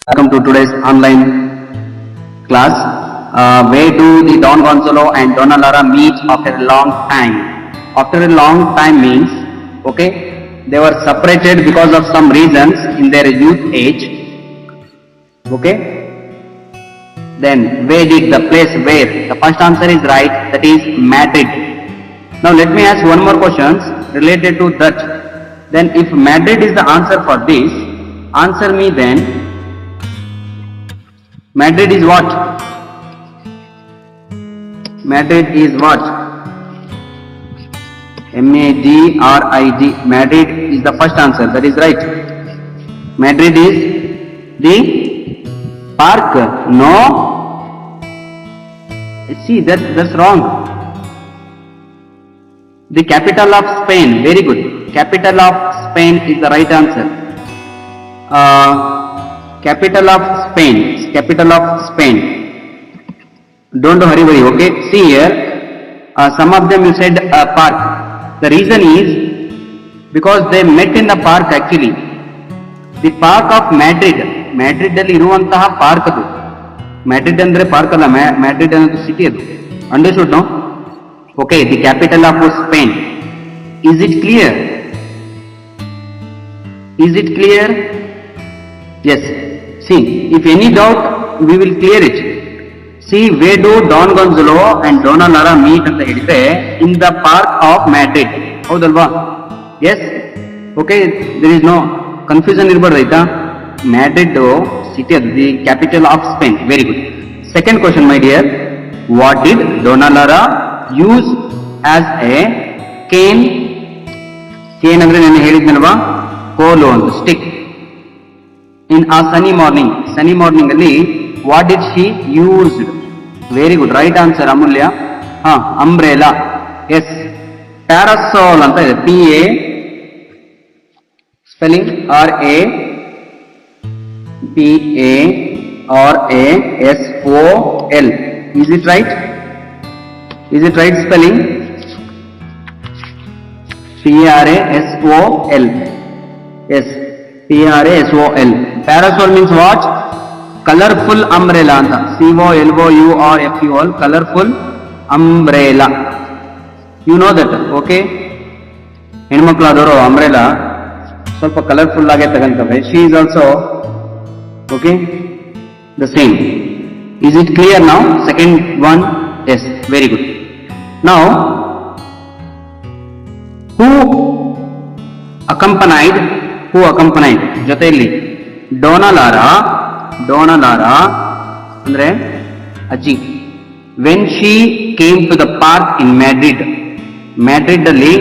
Welcome to today's online class. Where do the Don Gonzalo and Donna Lara meet after a long time? After a long time means, okay, they were separated because of some reasons in their youth age. Okay. Then where did the place where? The first answer is right. That is Madrid. Now let me ask one more question related to that. Then if Madrid is the answer for this, answer me then. Madrid is what? Madrid is what? M-A-D-R-I-D. Madrid is the first answer. That is right. Madrid is the park. No. See, that's wrong. The capital of Spain. Very good. Capital of Spain is the right answer. Capital of Spain. Capital of Spain. Don't hurry, okay? See here, some of them you said park. The reason is because they met in the park actually. The park of Madrid. Madrid ಅಲ್ಲಿ ಇರುವಂತಹ park ಅದು. Madrid ಅಂದ್ರೆ park ಅಲ್ಲ, Madrid ಅನ್ನೋದು city ಅದು. Understood no? Okay, the capital of Spain. Is it clear? Is it clear? Yes. See, if any doubt, we will clear it. See, where do Don Gonzalo and Donna Lara meet ಅಂತ ಹೇಳಿದ್ರೆ in the park of Madrid. ಹೌದಲ್ವಾ? Yes. Okay, there is no confusion ಇರಬಾರ್ದು ಆಯ್ತಾ? Madrid city ಅದು, the capital of Spain. Very good. Second question, my dear. What did Donna Lara use as a cane? Cane ಅಂದ್ರೆ ನಾನು ಹೇಳಿದ್ನಲ್ವಾ? ಕೋಲು ಅಂತ, stick. In a sunny morning ಅಲ್ಲಿ what did she used? Very good, right answer Amulya. Umbrella. Yes. Parasol ಅಂತ ಇದೆ, P-A spelling R-A-P-A-R-A-S-O-L. Is it right? Is it right spelling? P-R-A-S-O-L. Yes. P-R-A-S-O-L. Parasol means what? Colorful umbrella anta. C-O-L-O-U-R-F-U-L. Colorful umbrella. You know that, okay? ಹೆಣ್ಮಕ್ಳು ಆದವರು umbrella ಸ್ವಲ್ಪ colourful ಆಗೇ ತಗೊಂತವೆ. She is also, okay, the same. Is it clear now? Second one, yes, very good. Now, who accompanied ಜೊತೆಯಲ್ಲಿ Dona Lara ಅಂದ್ರೆ ಅಜ್ಜಿ. When she came to the park in Madrid ಅಲ್ಲಿ,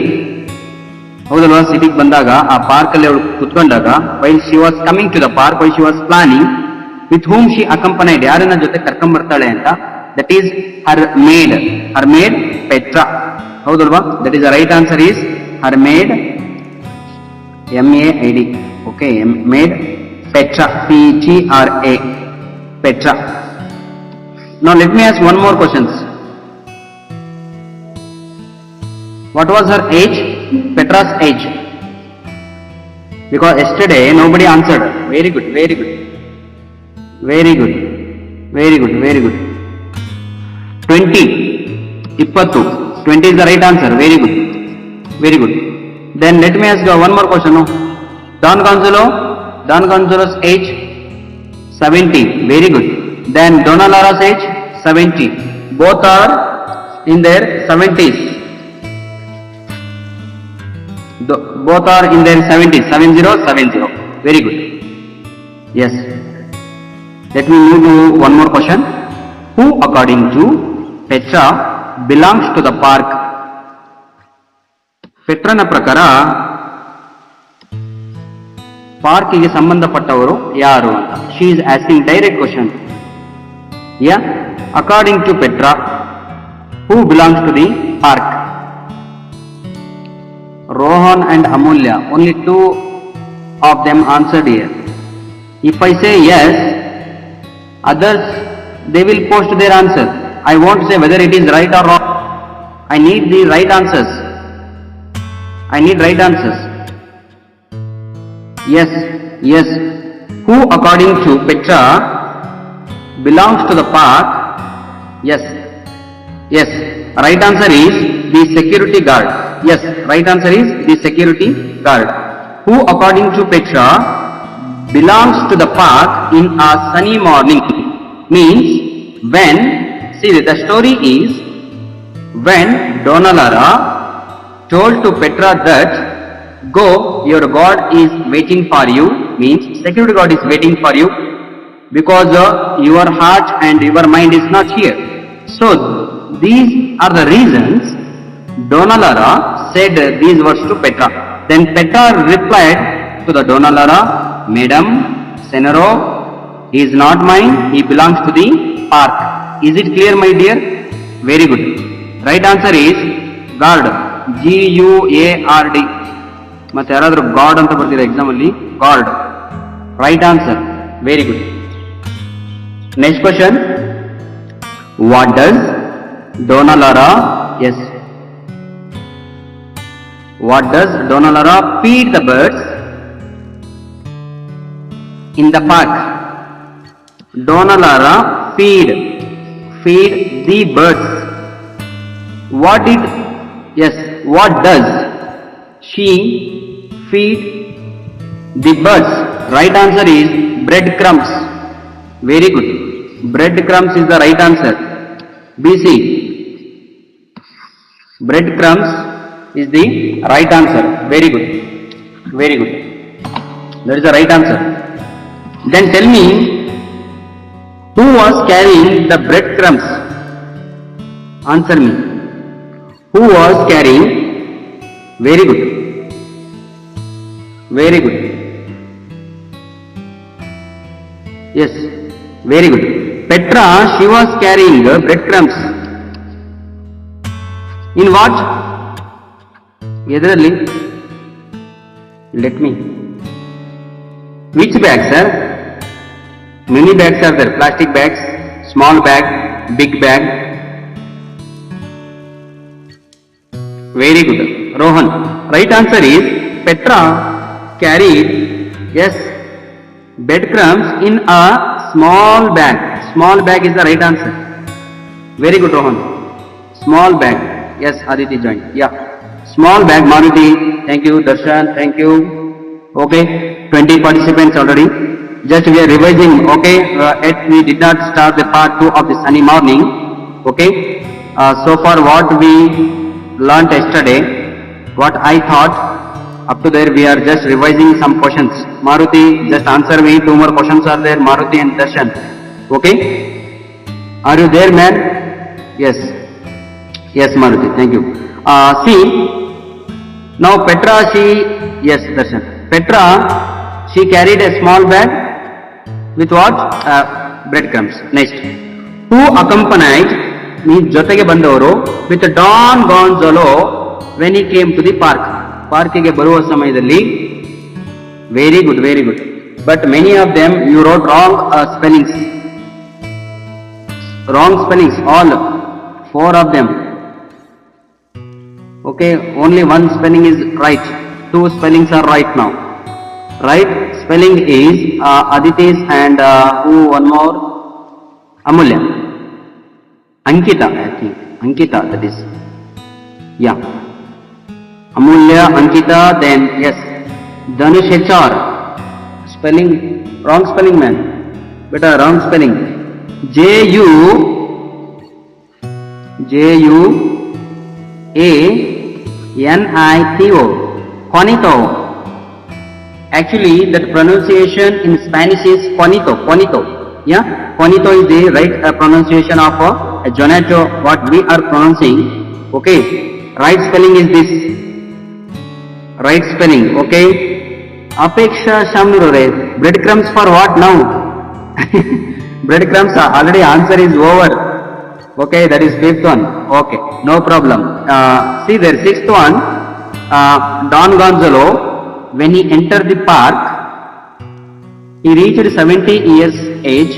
ಹೌದಲ್ವಾ, ಸಿಟಿಗೆ ಬಂದಾಗ ಆ ಪಾರ್ಕ್ ಅಲ್ಲಿ ಅವಳು ಕುತ್ಕೊಂಡಾಗ, while she was coming to the park, while she was planning, with whom she accompanied, ಯಾರನ್ನ ಜೊತೆ ಕರ್ಕೊಂಡ್ ಬರ್ತಾಳೆ ಅಂತ, that is her maid Petra. ಹೌದಲ್ವಾ? That is the right answer is her maid, M-A-I-D. Okay, maid Petra. P-T-R-A. Petra. Now let me ask one more questions. What was her age? Petra's age. Because yesterday nobody answered. Very good. 20. 20 is the right answer. Very good. Then let me ask you one more question. Don Gonzalo's age 70. Very good. Then Donna Lara's age 70. Both are in their 70s. Both are in their 70s. 70. Very good. Yes. Let me move to one more question. Who, according to Petra, belongs to the park? ಪೆಟ್ರನ ಪ್ರಕಾರ ಪಾರ್ಕಿಗೆ ಸಂಬಂಧಪಟ್ಟವರು ಯಾರು ಅಂತ. She is asking direct question. Ya, according to Petra, who belongs to the park? Rohan and Amulya, only two of them answered here. If I say yes, others they will post their answer. I won't say whether it is right or wrong. I need the right answers. Yes. Who according to Petra belongs to the park? Yes. Yes. Right answer is the security guard. Yes. Right answer is the security guard. Who according to Petra belongs to the park in a sunny morning means when, see the story is when Donalara told to Petra that go, your God is waiting for you, means security guard is waiting for you because your heart and your mind is not here. So these are the reasons Donalara said these words to Petra. Then Petra replied to the Donalara, Madam, Senero, he is not mine, he belongs to the park. Is it clear, my dear? Very good. Right answer is guard. G-U-A-R-D. ಮತ್ತೆ ಯಾರಾದರೂ god ಅಂತ ಬರ್ತೀರಾ exam ಅಲ್ಲಿ? Guard. Right answer. Very good. Next question. What does Donalara, yes. What does Donalara feed the birds in the park? Donalara feed the birds. What did, yes, what does she feed the birds? Right answer is breadcrumbs. Very good. Breadcrumbs is the right answer. BC. Breadcrumbs is the right answer. Very good. Very good. That is the right answer. Then tell me, who was carrying the breadcrumbs? Answer me. Who was carrying? Very good. Very good. Yes. Very good. Petra, she was carrying breadcrumbs. In what? Edaralli? Let me. Which bag, sir? Many bags are there. Plastic bags, small bag, big bag. Very good. Rohan. Right answer is Petra carried, yes, breadcrumbs in a small bag. Small bag is the right answer. Very good, Rohan. Small bag. Yes, Aditi joined. Yeah. Small bag, Maruti. Thank you, Darshan. Thank you. Okay. 20 participants already. Just we are revising. Okay. We did not start the part 2 of the sunny morning. Okay. So far what we learnt yesterday, what I thought, up to there we are just revising some questions. Maruti, just answer me. 2 more questions are there. Maruti and Darshan. Okay. Are you there, man? Yes. Yes, Maruti. Thank you. See, now Petra, yes, Darshan. Petra, she carried a small bag with what? Breadcrumbs. Next. Who accompanied me, jotege bandavaru, with Don Gonzalo when he came to the park? Parkige baruva samayadalli. Very good, very good. But many of them you wrote wrong spellings. Wrong spellings, all 4 of them. Okay, only 1 spelling is right. 2 spellings are right now. Right spelling is Aditi's and who one more? Amulya. Ankita, I think. Ankita, that is. Yeah. Amulya, Ankita, then yes. Dhanush HR. Spelling, wrong spelling, man. Better wrong spelling. J-U-A-N-I-T-O. Juanito. Actually, that pronunciation in Spanish is Juanito. Juanito. Yeah? Juanito is the right pronunciation of Jonato, what we are pronouncing. Okay. Right spelling is this. Right spelling. Okay. Apeksha Shamnurore. Breadcrumbs for what now? Breadcrumbs, already answer is over. Okay, that is 5th one. Okay, no problem. See there, 6th one. Don Gonzalo, when he entered the park, he reached 70 years age.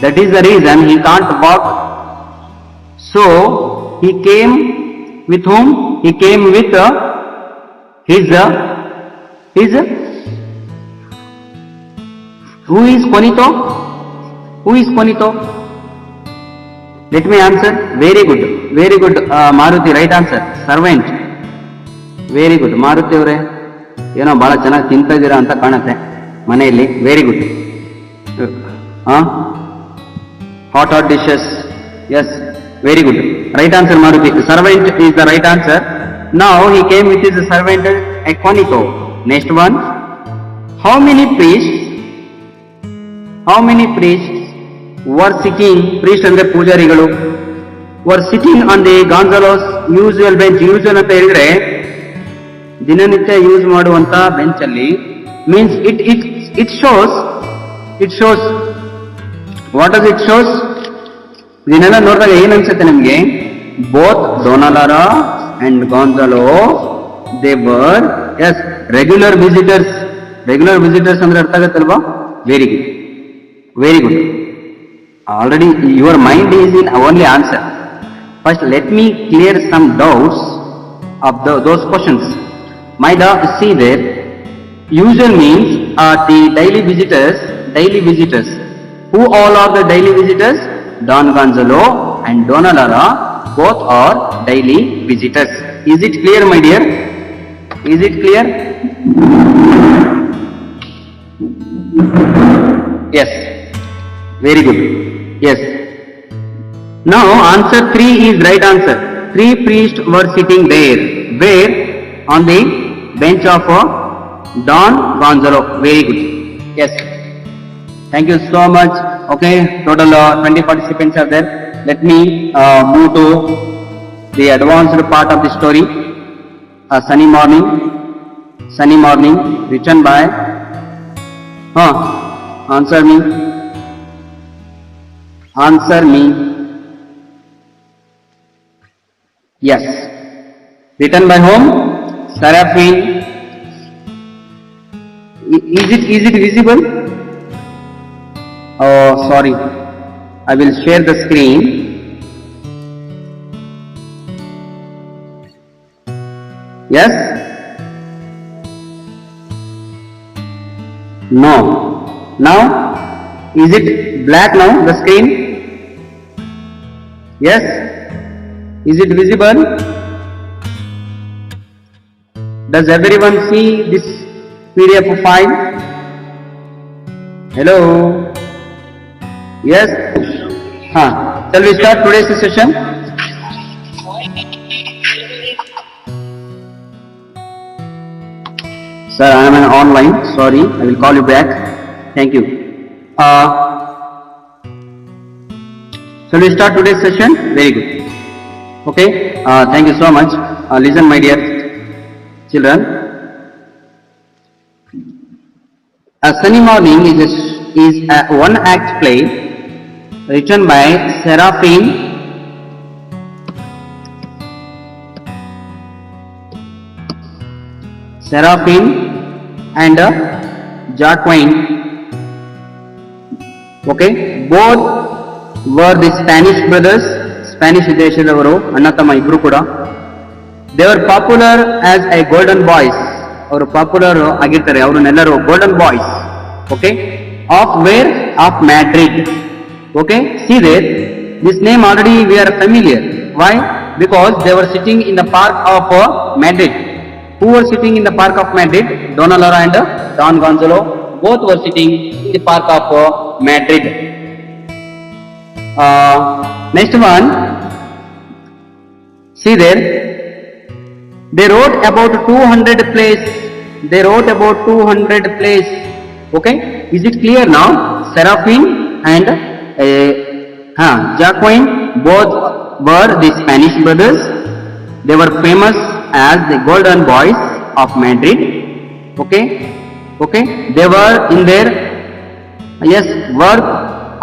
That is the reason he can't walk. So he came with whom? He came with his Who is Juanito? Who is Juanito? Let me answer. Very good. Very good. Maruti, right answer. Servant. Very good. Maruti ಅವರೇ ಏನೋ ಬಹಳ ಚೆನ್ನಾಗಿ ತಿಂತಾ ಇದ್ದೀರಾ ಅಂತ ಕಾಣುತ್ತೆ ಮನೆಯಲ್ಲಿ. Very good. Hot dishes. Yes, very good. Right answer Maruti. Servant is the right answer. Now he came with his servant Juanito. Next one. How many priests were sitting? Priest ಅಂದ್ರೆ ಪೂಜಾರಿಗಳು. were sitting on the Gonzalo's usual bench. Usual ಅಂತ ಹೇಳಿದ್ರೆ ದಿನನಿತ್ಯ use ಮಾಡುವಂತ bench ಅಲ್ಲಿ. Means it shows what does it shows? ಇದನ್ನೆಲ್ಲ ನೋಡಿದಾಗ ಏನ್ ಅನ್ಸುತ್ತೆ ನಿಮ್ಗೆ? Both Donna Lara and Gonzalo they were regular visitors. Regular visitors ಅಂದ್ರೆ ಅರ್ಥ ಆಗತ್ತಲ್ವಾ? Very good, very good. Already your mind is in only answer. First let me clear some doubts of those questions. See there, usual means the daily visitors. Who all are the daily visitors? Don Gonzalo and Donna Lara both are daily visitors. Is it clear, my dear? Is it clear? Yes, very good. Yes. Now answer 3 is right answer. 3 priests were sitting there. Where? On the bench of Don Gonzalo. Very good. Yes. Thank you so much. Okay, total 20 participants are there. Let me move to the advanced part of the story. Sunny morning, written by answer me. Yes. Written by whom? Seraphine. Is it visible? Oh, sorry. I will share the screen. Yes? No. Now? Is it black now, the screen? Yes? Is it visible? Does everyone see this PDF file? Hello? Yes? Shall we start today's session? Sir, I am online. Sorry, I will call you back. Thank you. Shall we start today's session? Very good. Okay. Thank you so much. Listen, my dear children. A Sunny Morning is a one-act play written by Seraphine and Jacqueline. Okay, both were the Spanish brothers. Spanish ದೇಶದವರು, ಅಣ್ಣ ತಮ್ಮ ಇಬ್ರು ಕೂಡ. They were popular as a golden boys. ಅವರು popular ಆಗಿರ್ತಾರೆ, ಅವರನ್ನೆಲ್ಲರೂ golden boys. Okay, of where? Of Madrid. Okay, see there, this name already we are familiar. Why? Because they were sitting in the park of Madrid. Who were sitting in the park of Madrid? Donna Lara and Don Gonzalo both were sitting in the park of Madrid. Next one, see there, they wrote about 200 plays. Okay, is it clear now? Seraphine and Jacqueline both were the Spanish brothers. They were famous as the golden boys of Madrid. Okay, they were in their work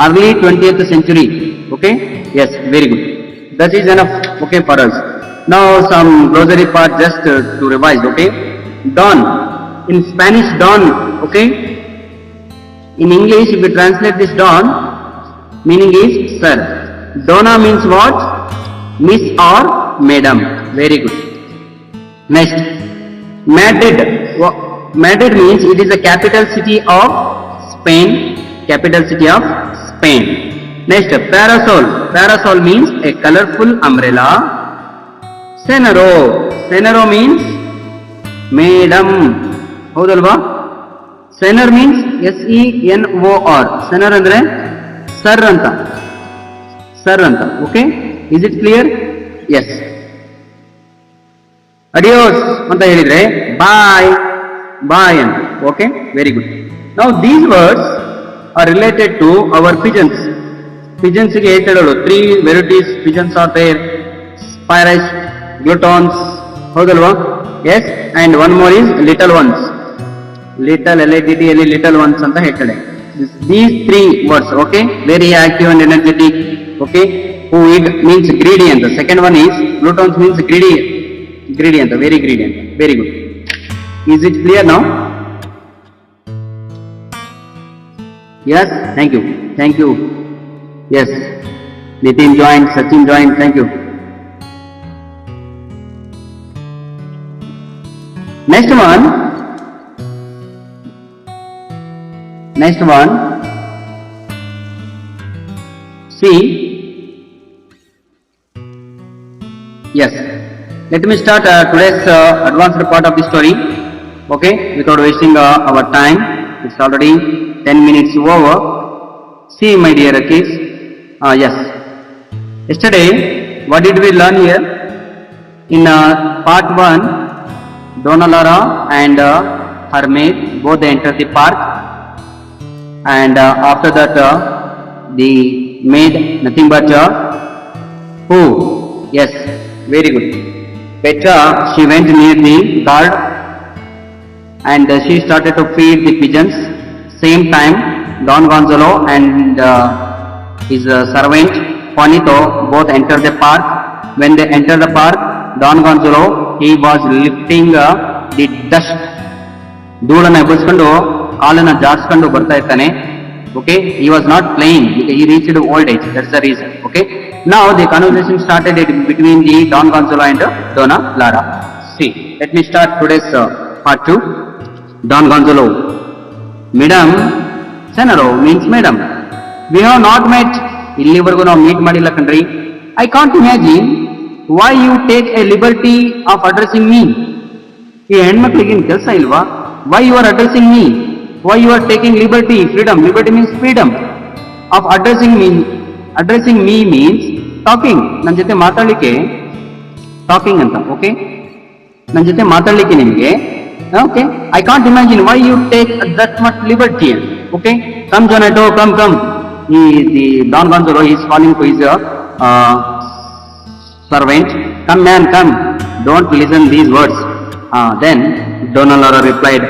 early 20th century. Okay, yes, very good. That is enough. Okay, for us. Now some glossary part just to revise. Okay, Don, in Spanish Don. Okay, in English if we translate this Don, meaning is sir. Donna means what? Miss or madam. Very good. Next, Madrid. Madrid means it is the capital city of Spain, capital city of Spain. Next, parasol. Parasol means a colorful umbrella. Senero. Senero means madam. ಹೌದಲ್ವಾ? Senor means SENOR. Senor ಅಂದ್ರೆ sir ಅಂತ. Sir ಅಂತ. Okay? Is it clear? Yes. Adios ಅಂತ ಹೇಳಿದ್ರೆ bye. Bye ಅಂತ. Okay? Very good. Now these words are related to our pigeons. Pigeons ಗೆ ಹೇಳ್ತಾ ಹೇಳೋದು 3 varieties pigeons are there. Spirits, glutons. ಹೌದಲ್ವಾ? Yes. And one more is little ones. Little LITTLE little ones ಅಂತ ಹೇಳ್ತಾಳೆ. These 3 words, okay? Very active and energetic. Okay? Who eat means greedy ಅಂತ. Second one is glutons means greedy. Greedy ಅಂತ. Very greedy ಅಂತ. Very good. Is it clear now? Yes. Thank you. Thank you. Yes. Nitin joined. Sachin joined. Thank you. Next one. Next one. See. Yes. Let me start today's advanced part of the story. Okay. Without wasting our time. It's already 10 minutes over. See, my dear kids. Yes. Yesterday, what did we learn here? In part 1, Donna Laura and her maid both they entered the park, and after that the maid nothing but who? Yes, very good. Petra, she went near the guard and she started to feed the pigeons. Same time, Don Gonzalo and his servant Juanito both entered the park. When they entered the park, Don Gonzalo he was lifting the dust. ಧೂಳನ್ನ ಎಬ್ಬಿಸ್ಕೊಂಡು ಕಾಲನ್ನ ಜಾಡ್ಸ್ಕೊಂಡು ಬರ್ತಾ ಇರ್ತಾನೆ. Okay, he was not playing. He reached old age. That's the reason. Okay. Now the conversation started between the Don Gonzalo and Donna Lara. See, let me start today's part 2. Don Gonzalo. Madam, Senero means madam. We have not met. ಇಲ್ಲಿವರೆಗೂ ನಾವು meet ಮಾಡಿಲ್ಲ ಕಣ್ರಿ. I can't imagine why you take a liberty of addressing me. ಈ ಹೆಣ್ಮಕ್ಳಿಗೇನು ಕೆಲಸ ಇಲ್ವಾ? Why you are addressing me? Why you are taking liberty? Freedom. Liberty means freedom of addressing me. Addressing me means talking. ನನ್ನ ಜೊತೆ ಮಾತಾಡಲಿಕ್ಕೆ talking ಅಂತ. Okay? ನನ್ನ ಜೊತೆ ಮಾತಾಡಲಿಕ್ಕೆ ನಿಮಗೆ. Okay? I can't imagine why you take that much liberty. Okay? Come Jonato, come. The Don Gonzalo is calling to his servant. Come man, come. Don't listen these words. Then Donna Laura replied,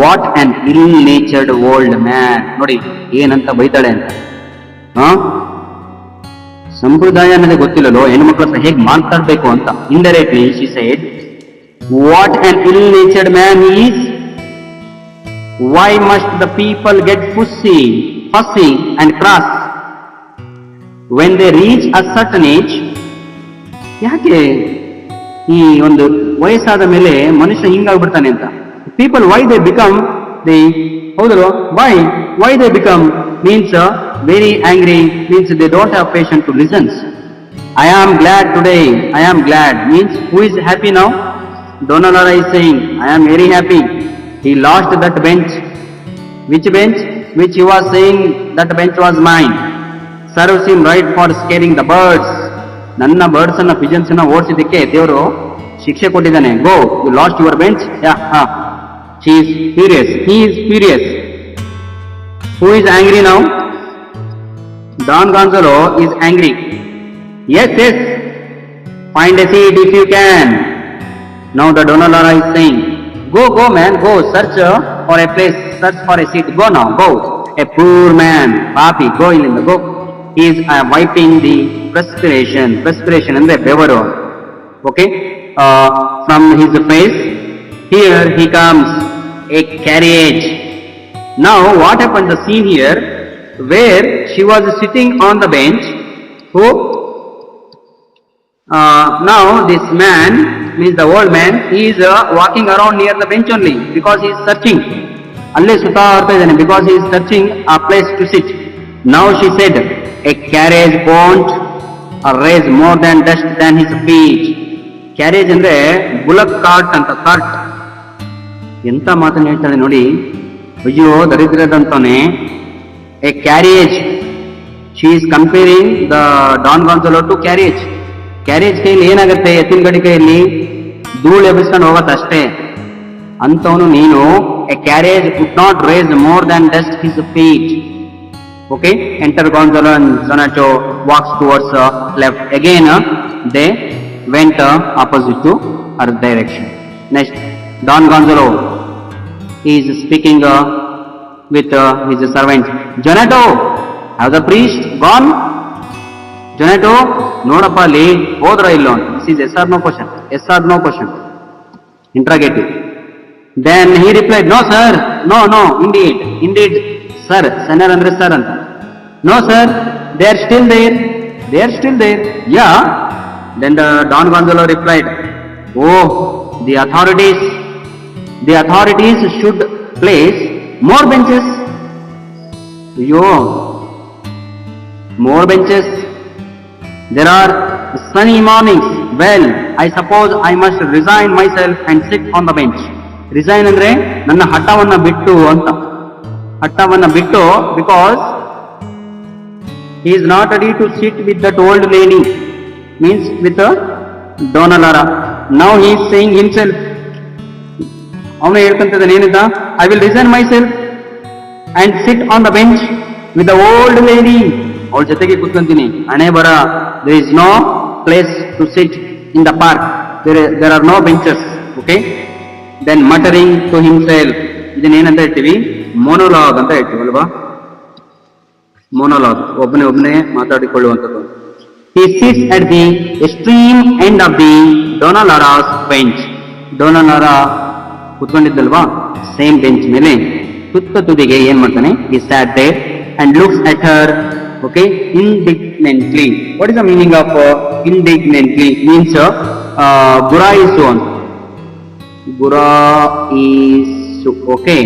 what an ill-natured old man. ನೋಡಿ ಏನಂತ ಬೈತಾಳೆ ಅಂತ. ಸಂಪ್ರದಾಯ ಅನ್ನೋದೇ ಗೊತ್ತಿಲ್ಲಲೋ ಹೆಣ್ಮಕ್ಳ ಹತ್ರ ಹೇಗೆ ಮಾತಾಡ್ಬೇಕು ಅಂತ. Indirectly she said, what an ill-natured man is. Why must the people get fussy and cross when they reach a certain age? ಯಾಕೆ ಈ ಒಂದು ವಯಸ್ಸಾದ ಮೇಲೆ ಮನುಷ್ಯ ಹಿಂಗಾಗ್ಬಿಡ್ತಾನೆ ಅಂತ. People why they become ಹೌದಲ್ವಾ? why they become means very angry, means they don't have patience to listen. I am glad today. I am glad means who is happy now? Donna Laura is saying, I am very happy. He lost that bench. Which bench? Which he was saying that bench was mine. Serves him right for scaring the birds. ನನ್ನ birds ಅನ್ನ pigeons ಅನ್ನ ಓಡಿಸಿದಕ್ಕೆ ದೇವರು ಶಿಕ್ಷೆ ಕೊಟ್ಟಿದ್ದಾನೆ. Go, you lost your bench. She is furious. He is furious. Who is angry now? Don Gonzalo is angry. Yes. Find a seat if you can. Now the Donna Laura is saying, go man, go search for a place, search for a seat. Go now, go. A poor man, papi, go in the go. He is wiping the perspiration and the bevaru. Okay, from his face. Here he comes, a carriage. Now what happened? The scene here, where she was sitting on the bench. Who? Now this man, means the old man, he is walking around near the bench only because he is searching. ಅಲ್ಲೇ ಸುತ್ತಾಡ್ತಾ ಇದ್ದಾನೆ, because he is searching a place to sit. Now she said, a carriage won't raise more than dust than his feet. Carriage ಅಂದ್ರೆ bullock cart ಅಂತ, cart. ಎಂತ ಮಾತನ್ನು ಹೇಳ್ತಾಳೆ ನೋಡಿ. ಅಯ್ಯೋ ದರಿದ್ರದಂತಾನೆ. A carriage, she is comparing the Don Gonzalo to carriage. Carriage ಕೈಯಲ್ಲಿ ಏನಾಗುತ್ತೆ, ಎತ್ತಿನ ಗಡಿ ಕೈಯಲ್ಲಿ ಧೂಳು ಎಬ್ಬಿಸ್ಕೊಂಡು ಹೋಗತ್ತೆ ಅಷ್ಟೇ. ಅಂತವನು ನೀನು, a carriage would not race more than dust his feet. Okay, enter Gonzalo and Donato walks towards left. Again, they went opposite to her direction. Next, Don Gonzalo is speaking with his servant. Donato, have the priest gone? Donato, nodappa ali hodra illo. This is yes or no question. Yes or no question. Interrogative. Then he replied, no sir, no, indeed. Sir, ಸನ್ನರ್ ಅಂದ್ರೆ sir ಅಂತ. No sir, they are still there. Yeah. Then the Don Gonzalo replied, oh, the authorities should place more benches. Yo, more benches. There are sunny mornings. Well, I suppose I must resign myself and sit on the bench. Resign ಅಂದ್ರೆ ನನ್ನ ಹಠವನ್ನ ಬಿಟ್ಟು ಅಂತ. ಹಠವನ್ನ ಬಿಟ್ಟು, because he is not ready to sit with that old lady, means with Donna Lara. Now he is saying himself, ಅವನು ಹೇಳ್ಕೊಂತಿದ್ದಾನೆ ಏನಂತ, I will resign myself and sit on the bench with the old lady. ಅವಳ ಜೊತೆಗೆ ಕೂತ್ಕೊಂತೀನಿ. ಹಣೆ ಬರ, there is no place to sit in the park. There are no benches. Okay. Then muttering to himself, ಇದನ್ನೇನಂತ ಹೇಳ್ತೀವಿ, ಮೊನೋಲಾಗ್ ಅಂತ ಹೇಳ್ತೀವಿ ಅಲ್ವಾ. ಮೊನೋಲಾಗ್, ಒಬ್ಬನೇ ಮಾತಾಡಿಕೊಳ್ಳುವಂಥದ್ದು. He sits at the extreme end of the Donna Lara's bench. Donna Lara ಕೂತ್ಕೊಂಡಿದ್ದಲ್ವಾ, same bench ಮೇಲೆ ತುತ್ತ ತುದಿಗೆ ಏನ್ ಮಾಡ್ತಾನೆ, he sat there and looks at her, okay, indignantly. What is the meaning of indignantly? Means ಗುರಾಯಿಸು ಅಂತ. ಗುರಾಯಿಸು, okay.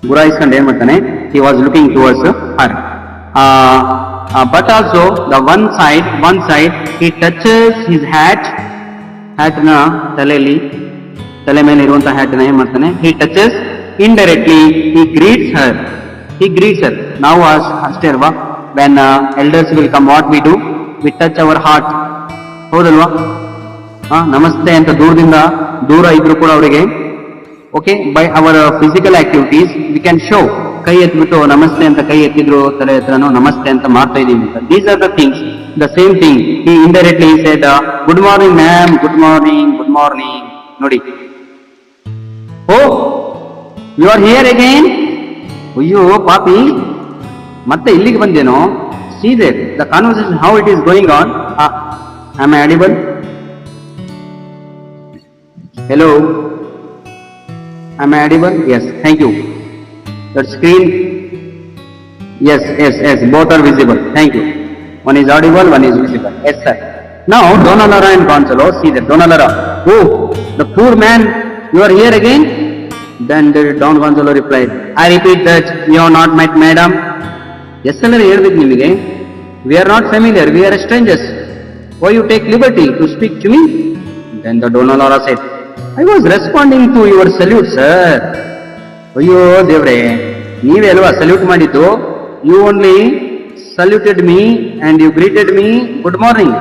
ಗುರಾಯಿಸ್ಕೊಂಡು ಏನ್ ಮಾಡ್ತಾನೆ, he was looking towards her. But also the one side he touches his hat ನ ತಲೆ ಮೇಲೆ ಇರುವಂತಹ hat ನ ಏನ್ ಮಾಡ್ತಾನೆ, he touches indirectly, he greets her. ನಾವು ಅಷ್ಟೇ ಅಲ್ವಾ, when elders will come, what we do, we touch our heart. ಹೌದಲ್ವಾ? ನಮಸ್ತೆ ಅಂತ ದೂರ ಇದ್ರು ಕೂಡ ಅವರಿಗೆ, okay, by our physical activities we can show. ಕೈ ಎತ್ಬಿಟ್ಟು ನಮಸ್ತೆ ಅಂತ ಕೈ ಎತ್ತಿದ್ರು, ತಲೆ ಹತ್ರನೂ ನಮಸ್ತೆ ಅಂತ ಮಾಡ್ತಾ ಇದೀವಿ ಅಂತ. These are the things. The same thing he indirectly said, good morning ma'am, good morning. ನೋಡಿ, ಓ ಯು ಆರ್ ಹಿಯರ್ ಅಗೈನ್. ಅಯ್ಯೋ ಪಾಪಿ, ಮತ್ತೆ ಇಲ್ಲಿಗೆ ಬಂದೇನೋ. see there the conversation, how it is going on. Am I audible? Hello, am I audible? Yes, thank you. That screen, yes, both are visible. Thank you. One is audible, one is visible. Yes sir. Now Donna Lara and Gonzalo, see that Donna Lara, oh, the poor man, you are here again? Then Don Gonzalo replied, I repeat that you have not met madam. Yes sir, ಹೇಳ್ಬೇಕು ನಿಮಗೆ. We are not familiar, we are strangers. Why you take liberty to speak to me? Then the Donna Lara said, I was responding to your salute, sir. ಅಯ್ಯೋ ದೇವ್ರೆ, ನೀವೇ ಅಲ್ವಾ salute ಮಾಡಿದ್ದು. You only saluted me and you greeted me, good morning.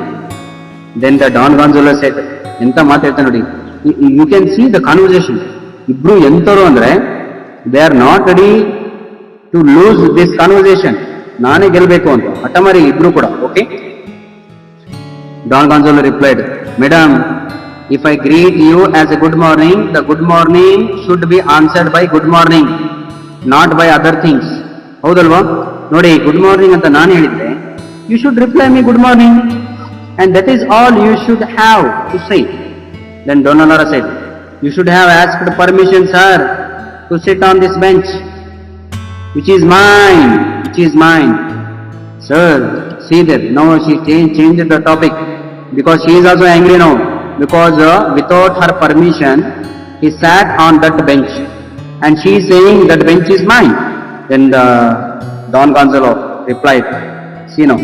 Then the Don Gonzalo said, ಎಂತ ಮಾತಾಡ್ತಾ ನೋಡಿ. You can see the conversation. ಇಬ್ರು ಎಂತರು ಅಂದ್ರೆ, they are not ready to lose this conversation. ನಾನೇ ಗೆಲ್ಬೇಕು ಅಂತ ಹಠಮಾರಿ ಇಬ್ರು ಕೂಡ. Okay. Don Gonzalo replied, Madam, if I greet you as a good morning, the good morning should be answered by good morning, not by other things. ಹೌದಲ್ವಾ? ನೋಡಿ, good morning ಅಂತ ನಾನು ಹೇಳಿದ್ರೆ, you should reply me good morning, and that is all you should have to say. Then Donna Lara said, you should have asked permission, sir, to sit on this bench, which is mine. Sir, see that now she changed the topic, because she is also angry now, because without her permission he sat on that bench. and she is saying that bench is mine. Then Don Gonzalo replied, see now.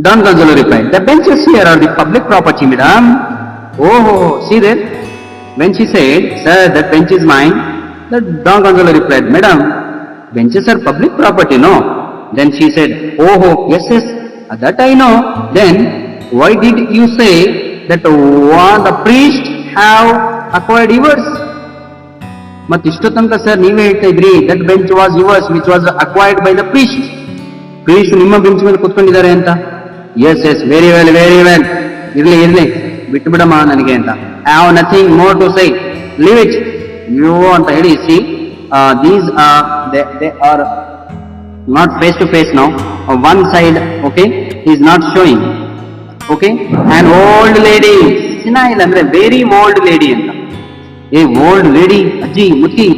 Don Gonzalo replied, the benches here are the public property, madam. Oh, see there? When she said, sir, that bench is mine, the Don Gonzalo replied, madam, benches are public property, no? Then she said, oh, yes, that I know. Then why did you say that the priest have acquired yours? But ishtotanka sir, ನೀವೇ ಹೇಳ್ತಾ ಇದ್ರಿ that bench was yours which was acquired by the priest. Priest ನಿಮ್ಮ bench ಮೇಲೆ ಕೂತ್ಕೊಂಡಿದ್ದಾರೆ ಅಂತ. Yes, very well. ಇರ್ಲಿ ಬಿಟ್ಟು ಬಿಡಮ್ಮ ನನಗೆ ಅಂತ. I have nothing more to say. Leave it. You ಅಂತ ಹೇಳಿ see, these they are not face to face now. One side, okay, is not showing. Okay, an old lady, senile ಅಂದ್ರೆ very old lady ಅಂತ. A old lady, ಅಜ್ಜಿ ಮುತ್ತಿ.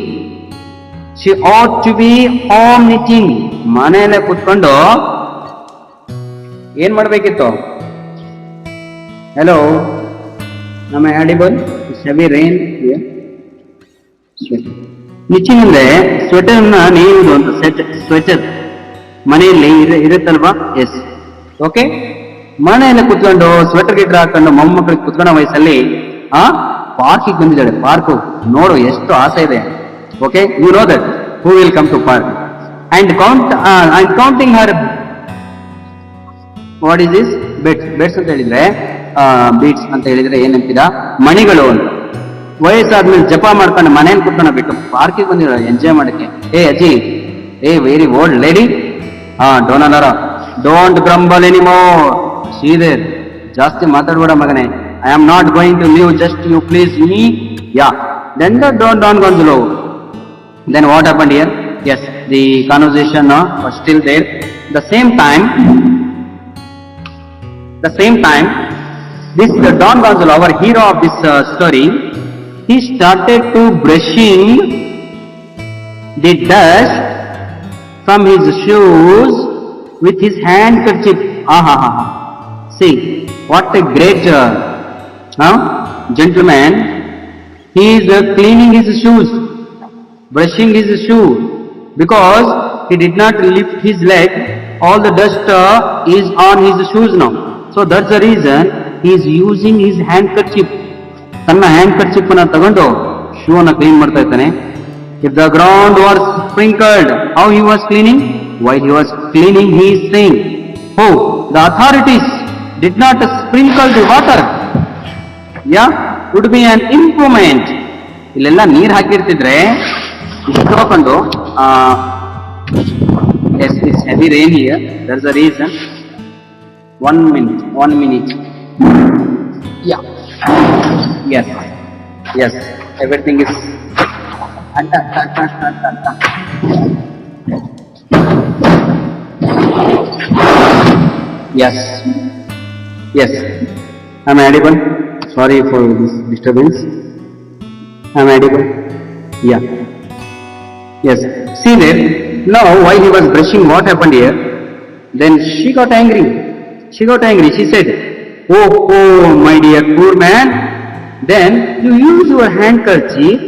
She ought to be home knitting. ಮನೆಯಲ್ಲೇ ಕೂತ್ಕೊಂಡು ಏನ್ ಮಾಡ್ಬೇಕಿತ್ತು? Hello, am I audible? It's heavy rain here. Knitting ಅಂದ್ರೆ sweater ನೇಯುವುದು ಅಂತ. ಸ್ವೆಟರ್ ಮನೆಯಲ್ಲಿ ಇರುತ್ತಲ್ವಾ? ಎಸ್. ಓಕೆ, ಮನೆಯಲ್ಲಿ ಕುತ್ಕೊಂಡು ಸ್ವೆಟರ್ ಗಿಟ್ರ್ ಹಾಕೊಂಡು ಮೊಮ್ಮಕ್ಕಳಿಗೆ ಕುತ್ಕೊಳ್ಳೋ ವಯಸ್ಸಲ್ಲಿ ಪಾರ್ಕಿಗೆ ಬಂದಿದ್ದಾಳೆ. ಪಾರ್ಕ್ ನೋಡು ಎಷ್ಟು ಆಸೆ ಇದೆ. Okay, you know that who will come to park and counting her what is this beds ಅಂತ ಹೇಳಿದ್ರೆ ಬೀಟ್ಸ್ ಅಂತ ಹೇಳಿದ್ರೆ ಏನಂತೀರಾ? ಮಣಿಗಳು ಅಂತ. ವಯಸ್ಸಾದ್ಮೇಲೆ ಜಪ ಮಾಡ್ಕೊಂಡು ಮನೇಲಿ ಕುತ್ಕೊಂಡು ಬಿಟ್ಟು ಪಾರ್ಕಿಗೆ ಬಂದಿದ್ದಾಳೆ ಎಂಜಾಯ್ ಮಾಡಕ್ಕೆ. ಏ ಅಜ್ಜಿ, a very old lady, Donna Lara don't grumble anymore. Sridhar, ಜಾಸ್ತಿ ಮಾತಾಡ್ಬೇಡ ಮಗನೇ. I am not going to leave, just you please me. Yeah. Then the Don Gonzalo. Then what happened here? Yes, the conversation was still there. The same time, this the Don Gonzalo, our hero of this story, he started to brushing the dust from his shoes with his handkerchief. See, what a great gentleman. He is cleaning his shoes, brushing his shoe, because he did not lift his leg. All the dust is on his shoes now. So that's the reason he is using his handkerchief. ತನ್ನ handkerchief ಅನ್ನು ತಗೊಂಡು shoe ಅನ್ನು clean ಮಾಡ್ತಾ ಇದ್ದಾನೆ. If the ground was sprinkled, how he was cleaning? While he was cleaning, he is saying, oh, the authorities did not sprinkle the water. Yeah, would be an improvement. ಇಲ್ಲೆಲ್ಲ ನೀರು ಹಾಕಿರ್ತಿದ್ರೆ ಇಷ್ಟು ಹಾಕೊಂಡು yes, it's heavy rain here. There's a reason. 1 minute. Yeah. Yes, everything is yes. I'm audible. Sorry for this disturbance. I'm audible. Yeah. Yes. See there. Now, while he was brushing, what happened here? Then she got angry. She said, oh, my dear poor man, then you use your handkerchief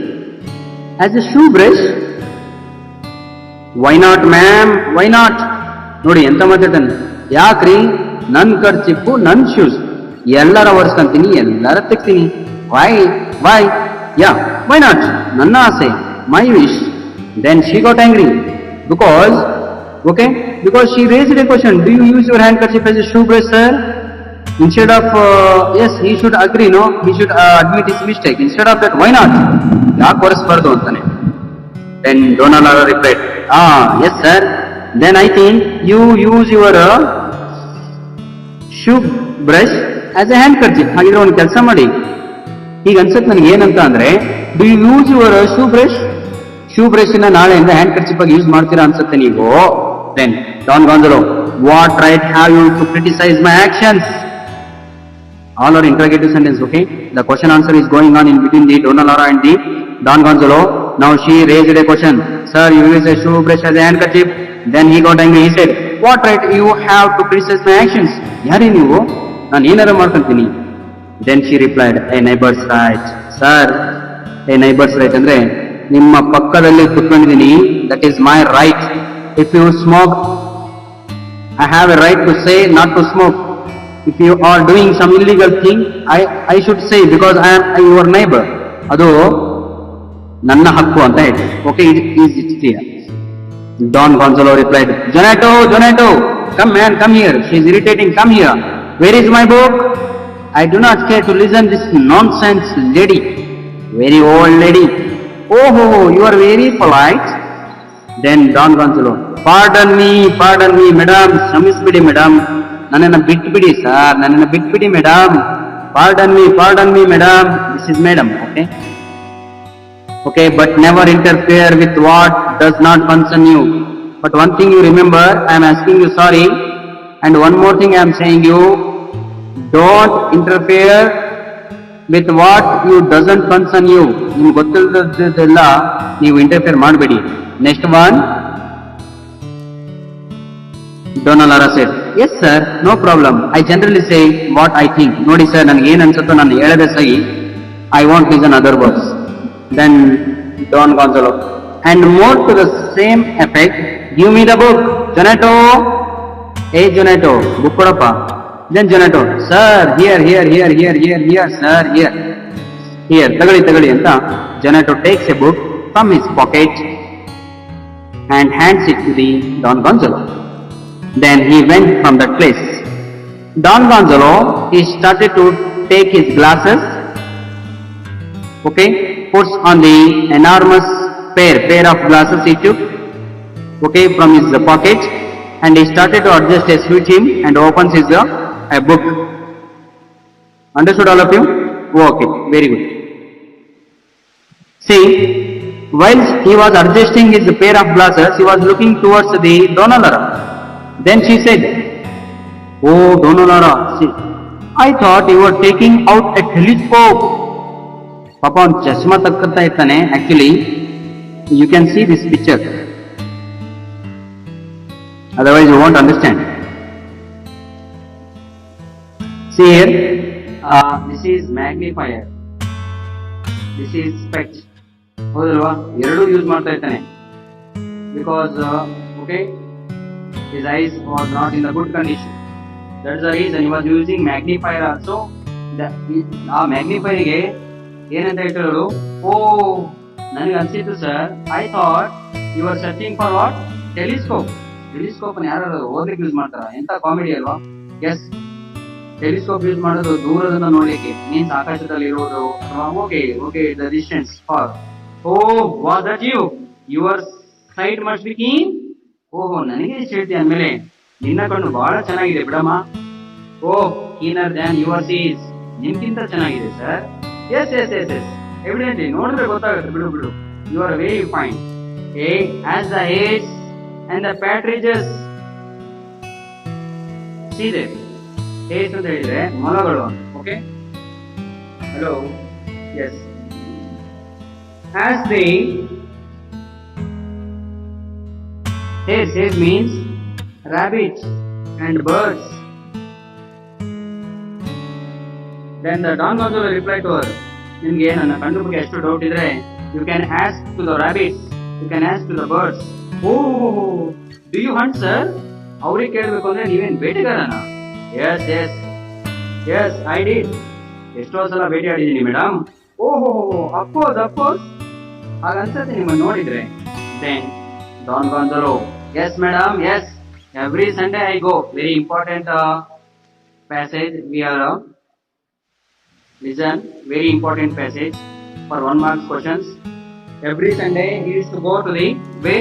as a shoe brush. Why not, ma'am? Why not? ನೋಡಿ ಎಂತ ಮಾತಾಡ್ತಾನೆ. ಯಾಕ್ರಿ ನನ್ ಖರ್ಚಿಪ್ಪು ನನ್ shoes ಎಲ್ಲರ ಒರೆಸ್ಕೊಂತೀನಿ, ಎಲ್ಲರ ತೆಗ್ತೀನಿ. Why ya why not? ನನ್ನ ಆಸೆ, my wish. Then she got angry because she raised a question. Do you use your handkerchief as a shoe brush, sir? Instead of yes, he should agree, no, he should admit his mistake. Instead of that, why not? ಯಾಕೆ ಒರೆಸ್ಬಾರ್ದು ಅಂತಾನೆ. Then Donald replied, yes sir, then I think you use your shoe brush as a handkerchief. ಹಾಗಿದ್ರೆ ಒಂದು ಕೆಲಸ ಮಾಡಿ, ಈಗ ಅನ್ಸುತ್ತೆ ನನಗೆ ಏನಂತ ಅಂದ್ರೆ, do you use your shoe brush ನ ನಾಳೆಯಿಂದ ಹ್ಯಾಂಡ್ ಕರ್ಚಿಪ್ ಆಗಿ ಯೂಸ್ ಮಾಡ್ತೀರಾ ಅನ್ಸುತ್ತೆ ನೀವು. Then Don Gonzalo, what right have you to criticize my actions? All are interrogative sentence. Okay, the question answer is going on in between the Donna Laura and the Don Gonzalo. Now she raised a question, sir, you use a shoe brush as a handkerchief. Then he got angry. He said, what right you have to criticize my actions? ಯಾರೇ ನೀವು, ನಾನು ಏನಾರು ಮಾಡ್ಕೊಂತೀನಿ. Then she replied, a neighbor's right. Sir, a neighbor's right ಅಂದ್ರೆ ನಿಮ್ಮ ಪಕ್ಕದಲ್ಲಿ ಕುತ್ಕೊಂಡಿದ್ದೀನಿ, that is my right. If you smoke, I have a right to say not to smoke. If you are doing some illegal thing, I should say because I am your neighbor. ಅದು ನನ್ನ ಹಕ್ಕು ಅಂತ ಹೇಳಿ. Okay, is it clear? Don Gonzalo replied, Jonato, come man, come here. She is irritating, come here. Where is my book? I do not care to listen this nonsense lady. Very old lady. Oh, you are very polite. Then Don Gonzalo, pardon me, madam. Ksamisbidi, madam. Nannana bittbidi, sir. Nannana bittbidi, madam. Pardon me, madam. This is madam, okay? Okay, but never interfere with what does not concern you. But one thing you remember, I am asking you sorry. And one more thing I am saying you, don't interfere with what you doesn't concern you. ನಿಮ್ಗೆ ಗೊತ್ತಿಲ್ಲದೆಲ್ಲ ನೀವು interfere ಮಾಡಬೇಡಿ. Next one. Donna Lara said, yes sir, no problem. I generally say what I think. ನೋಡಿ sir, ನನಗೆ ಏನು ಅನ್ಸುತ್ತೋ ನಾನು ಹೇಳದೆ ಸರಿ. I won't listen other words. Then Don Gonzalo, and more to the same effect, give me the book. Jonato, hey Jonato, book kodappa. Then Jonato, sir, here, sir, here, ತಗಳಿ ಅಂತ Jonato takes a book from his pocket and hands it to the Don Gonzalo. Then he went from that place. Don Gonzalo, he started to take his glasses, okay, puts on the enormous pair of glasses he took, okay, from his pocket, and he started to adjust a switch him and opens his a book. Understood all of you? Okay, very good. See, whilst he was adjusting his pair of glasses, he was looking towards the Donna Lara. Then she said, oh Donna Lara, see, I thought you were taking out a telescope. ಪಾಪ ಅವ್ನು ಚಶ್ಮಾ ತಕ್ಕಂತ ಇರ್ತಾನೆ. Actually you can see this picture, otherwise you want understand. See here, this is magnifier, this is spect. ಹೌದಲ್ವಾ? ಎರಡೂ use ಮಾಡ್ತಾ ಇರ್ತಾನೆ. Because okay, his eyes was not in the good condition. That is the reason he was using magnifier also. ಆ ಮ್ಯಾಗ್ನಿಫೈರ್ಗೆ ಏನಂತ ಹೇಳ್ತಿರೋದು, ಓ ನನಗೆ ಅನ್ಸಿತ್ತು sir, I thought you are searching for what, telescope. Telescope ಯಾರು ಓದ್ಲಿಕ್ಕೆ ಯೂಸ್ ಮಾಡ್ತಾರ? ಎಂತ ಕಾಮಿಡಿ ಅಲ್ವಾ? ಎಸ್, ಟೆಲಿಸ್ಕೋಪ್ ಯೂಸ್ ಮಾಡೋದು ದೂರದನ್ನ ನೋಡ್ಲಿಕ್ಕೆ, ಮೀನ್ಸ್ ಆಕಾಶದಲ್ಲಿ ಇರೋದು. Okay the distance far. Oh was that you, your sight must be keen. ಓಹೋ, ನನಗೆ ಇಷ್ಟ ಹೇಳ್ತಿ ಅಂದ್ಮೇಲೆ ನಿನ್ನ ಕಣ್ಣು ಬಹಳ ಚೆನ್ನಾಗಿದೆ ಬಿಡಮ್ಮ. Oh keener than your sees, ನಿಮ್ಗಿಂತ ಚೆನ್ನಾಗಿದೆ ಸರ್. ಎಸ್ ಎವಿಡೆಂಟ್ಲಿ ನೋಡಿದ್ರೆ ಗೊತ್ತಾಗುತ್ತೆ. ಬಿಡು, you are very fine. As the hares and the partridges, ಸೀದೆ ಹೇರ್ಸ್ ಅಂತ ಹೇಳಿದ್ರೆ ಮೊಲಗಳು. Okay, hello, yes, as the hares means rabbits and birds. Then the Don Gonzalo replied to her, ನಿಮ್ಗೆ ನನ್ನ ಕಣ್ಣು ಬಗ್ಗೆ ಎಷ್ಟು ಡೌಟ್ ಇದ್ರೆ, you can ask to the rabbits, you can ask to the birds. Oh do you hunt sir? ಅವ್ರಿಗೆ ಕೇಳಬೇಕು ಅಂದ್ರೆ ನೀವೇನ್ ಬೇಟೆಗಾರನ? S I did. ಎಷ್ಟೋ ಸಲ ಭೇಟಿ ಆಡಿದ್ದೀನಿ ಮೇಡಮ್. ಓಹೋ, ಅಫ್ಕೋರ್ಸ್ ಹಾಗನ್ಸತ್ತೆ ನಿಮ್ಮನ್ನು ನೋಡಿದ್ರೆ. Then Don Gonzalo, yes madam, yes, every Sunday I go. Very important passage we are listen, very important passage for 1 mark questions. Every Sunday he used to go to the way,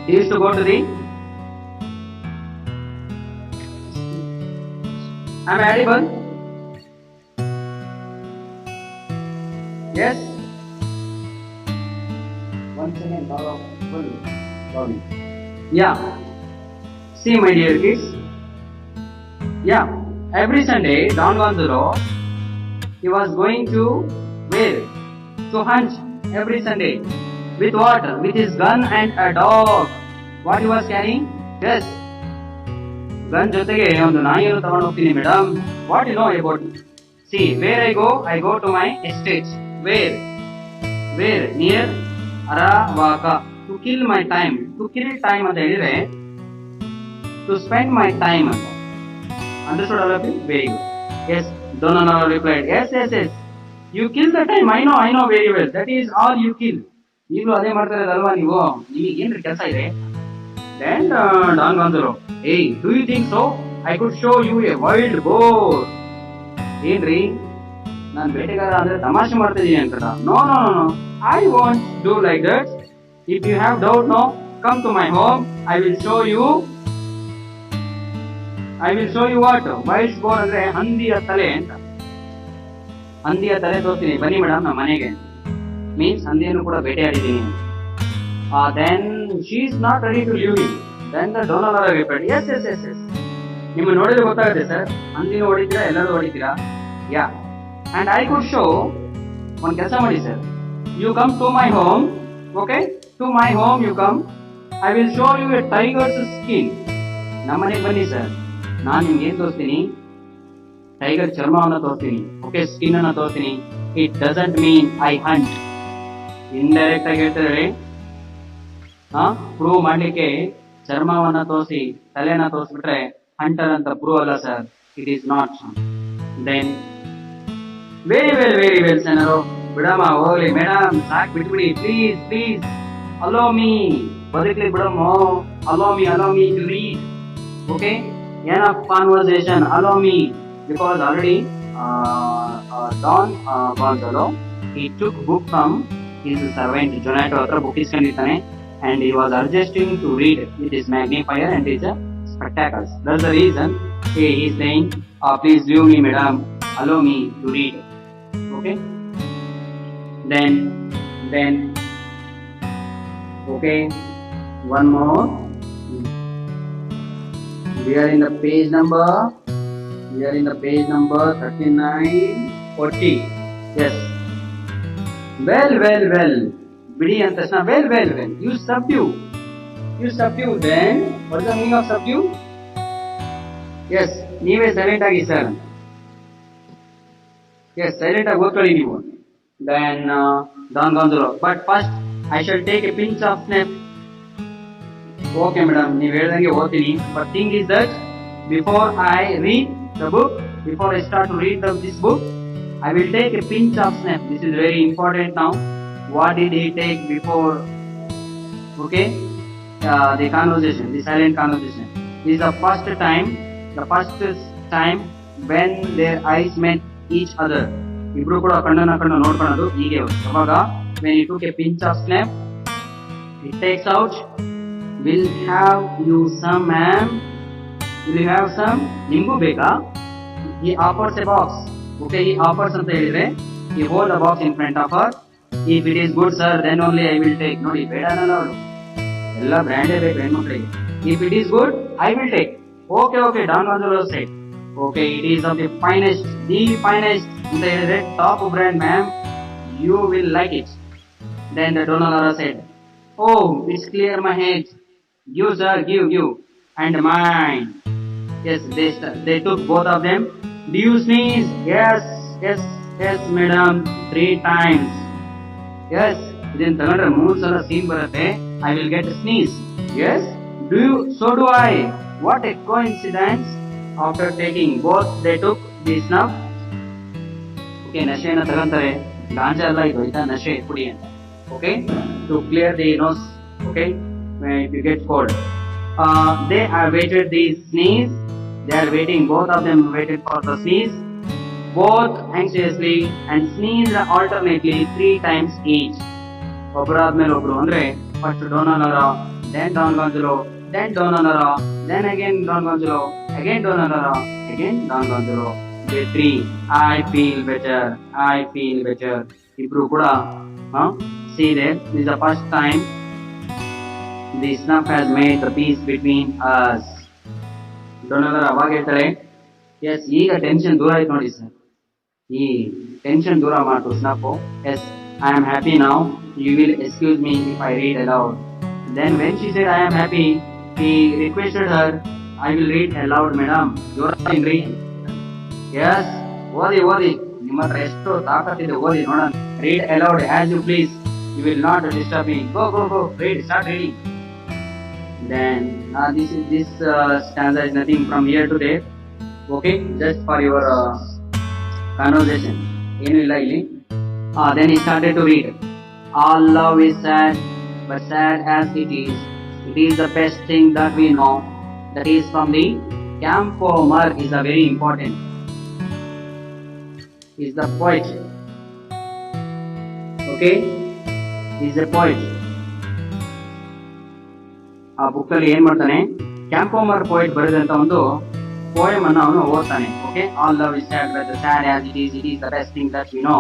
he used to go to the, am I audible? Yes, one second, Bobby. Yeah, see my dear kids, yeah, every Sunday Don Gonzalo, he was going to where? To hunt every Sunday. With what? With his gun and a dog. What he was carrying? Yes, gun ಜೊತೆಗೆ ಒಂದು ನಾಯಿಯನ್ನು ತಗೊಂಡು ಹೋಗ್ತೀನಿ madam. What you know about See, where I go to my estate. Where? Where? Near Arawaka. To kill my time. To kill time ಅಂತ ಹೇಳಿದ್ರೆ to spend my time ಅಂತ. Understood all of you? Very good. Yes, Donanara replied, yes. You kill the time. I know very well. That is all you kill. ಈಗಲೂ ಅದೇ ಮಾಡ್ತಾ ಇರೋದಲ್ವಾ ನೀವು? ನಿಮಗೆ ಏನ್ರಿ ಕೆಲಸ ಇದೆ? Then Don Gonzalo, hey, do you think so? I could show you a wild boar. ಏನ್ರಿ, ನಾನು ಬೇಟೆಗಾರ ಅಂದ್ರೆ ತಮಾಷೆ ಮಾಡ್ತಾ ಇದೀನಿ ಅಂತ? No. I won't do like that. If you have doubt, no, come to my home. I will show you what? Wild boar ಅಂದ್ರೆ ಹಂದಿಯ ತಲೆ ಅಂತ. ಹಂದಿಯ ತಲೆ ತೋರಿಸ್ತೀನಿ, ಬನ್ನಿ ಮೇಡಮ್ ನಮ್ಮ ಮನೆಗೆ. ಮೀನ್ಸ್ ಹಂದಿಯನ್ನು ಕೂಡ ಬೇಟೆಯಾಡಿದ್ದೀನಿ. Then she is not ready to leave him. Then the Donanara replied, yes. ನಿಮ್ಮನ್ನು ನೋಡಿದ್ರೆ ಗೊತ್ತಾಗುತ್ತೆ ಸರ್, ಹಂದಿನ ಹೊಡಿತೀರಾ, ಎಲ್ಲರೂ ಹೊಡಿತೀರಾ? ಯಾ, and I could show. ಒಂದು ಕೆಲಸ ಮಾಡಿ sir, you come to my home, okay? To my home you come. I will show you a tiger's skin. ನಮ್ಮ ಮನೆಗೆ ಬನ್ನಿ ಸರ್, ನಾನು ನಿಮ್ಗೆ ಏನ್ ತೋರಿಸ್ತೀನಿ? ಟೈಗರ್ ಚರ್ಮವನ್ನು ತೋರಿಸ್ತೀನಿ, ಓಕೆ? ಸ್ಕಿನ್ ಅನ್ನ ತೋರಿಸ್ತೀನಿ. It doesn't mean I hunt. Indirect ಆಗಿ ಹೇಳ್ತಾರೆ, ಪ್ರೂವ್ ಮಾಡ್ಲಿಕ್ಕೆ ಚರ್ಮವನ್ನ ತೋರಿಸಿ ತಲೆನ ತೋರಿಸ್ಬಿಟ್ರೆ ಹಂಟರ್ ಅಂತ ಪ್ರೂವ್ ಅಲ್ಲ sir. It is not. Then very well sir, ಬಿಡಮ್ಮ ಹೋಗ್ಲಿ ಮೇಡಮ್, ಸಾಕ್ ಬಿಟ್ಬಿಡಿ ಪ್ಲೀಸ್. ಅಲೋ ಮೀ, ಬದುಕ್ಲಿ ಬಿಡಮ್ಮ. Allow me to read, okay? Enough conversation, allow me. Because already Don Gonzalo, he took book from his servant Jonato hatra book iskanditane, and he was adjusting to read with his magnifier and his spectacles. That's the reason he is saying, please leave me madam, allow me to read, okay? Then okay, one more. We are in the page number 39-40. Yes. Well. Bidi and Tasna, well. You subdue. Then, what is the meaning of subdue? Yes, ನೀವೇ silent ಆಗಿ sir. Yes, silent ಆಗಿ ಓದ್ಕೊಳ್ಳಿ ನೀವು. Then, Don Gonzalo, but first I shall take a pinch of snuff. Okay madam, ನೀವು ಹೇಳ್ದಂಗೆ ಓದ್ತೀನಿ. But thing is that before I read the book, before I start to read this book, I will take a pinch of snuff. This is very important now. What did he take before? Okay, the conversation, the silent conversation. This is the first time when their eyes met each other. ಇಬ್ರು ಕೂಡ ಕಣ್ಣನ್ನ ನೋಡ್ಕೊಳ್ಳೋದು ಹೀಗೆ. ಅವಾಗ when he took a pinch of snuff, he takes out, will have you some ma'am? Will you have some? ನಿಮ್ಗೂ ಬೇಕಾ? He offers a box. Okay, he offers ಅಂತ ಹೇಳಿದ್ರೆ he hold the box in front of her. If it is good sir, then only I will take. ನೋಡಿ, ಬೇಡ ಅನ್ನಲ್ಲ ಅವಳು, ಎಲ್ಲ ಬ್ರ್ಯಾಂಡೇ ಬೇಕು ಹೆಣ್ಮಕ್ಳಿಗೆ. If it is good, I will take. Okay, Don Gonzalo said. Okay, it is of the finest ಅಂತ ಹೇಳಿದ್ರೆ top brand ma'am, you will like it. Then the Donanara said, oh, it's clear my head. Give sir, give. And mine. Yes, they took both of them. Do you sneeze? Yes, madam, 3 times. Yes, then ತಗೊಂಡ್ರೆ 3 ಸಲ scene ಬರುತ್ತೆ. I will get a sneeze. Yes, so do I. What a coincidence. After taking both, they took the snuff. Okay, ನಶೆನ ತಗೊಂತಾರೆ. ಗಾಂಜಾ ಅಲ್ಲ ಇದು, ಇದಾ ನಶೆ ಕುಡಿ ಅಂತ. Okay, to clear the nose. Okay, if you get cold. They have waited the sneeze. They are waiting. Both of them waited for the sneeze, both anxiously, and sneezed alternately 3 times each. ಒಬ್ಬರಾದ್ಮೇಲೆ ಒಬ್ರು, ಅಂದ್ರೆ first Donanara, then Don Gonzalo, then Donanara, then again Don Gonzalo, again Donanara, again Don Gonzalo. Day 3. I feel better. ಇಬ್ರು ಕೂಡ see there. This is the first time the snuff has made the peace between us. Donanara ಅವಾಗ ಹೇಳ್ತಾರೆ, S ಈಗ tension ದೂರ ಆಯ್ತು ನೋಡಿ sir, ಈ tension ದೂರ ಮಾಡ್ತು snuff. Yes, I am happy now. You will excuse me if I read aloud. Then when she said I am happy, he requested her, I will read aloud madam. You are read. Yes, ಓದಿ ಓದಿ, ನಿಮ್ಮ ಹತ್ರ ಎಷ್ಟು ತಾಕತ್ತಿದೆ ಓದಿ ನೋಡೋಣ. Read aloud as you please. You will not disturb me. Go go go. Read. Start reading. Then this stanza is nothing from here to there. Okay, just for your conversation. ಏನು ಇಲ್ಲ ಇಲ್ಲಿ. Then he started to read. All love is sad, but sad as it is the best thing that we know. That is from the Campomer is a very important. Is the poet. Okay, is a poet. ಆ book ಅಲ್ಲಿ ಏನ್ ಮಾಡ್ತಾನೆ, ಕ್ಯಾಂಪೋಮರ್ poet ಬರೆದಂತ ಒಂದು poem ಅನ್ನು ಅವನು ಓದ್ತಾನೆ. Okay, all love is sad but sad as it is the best thing that we know.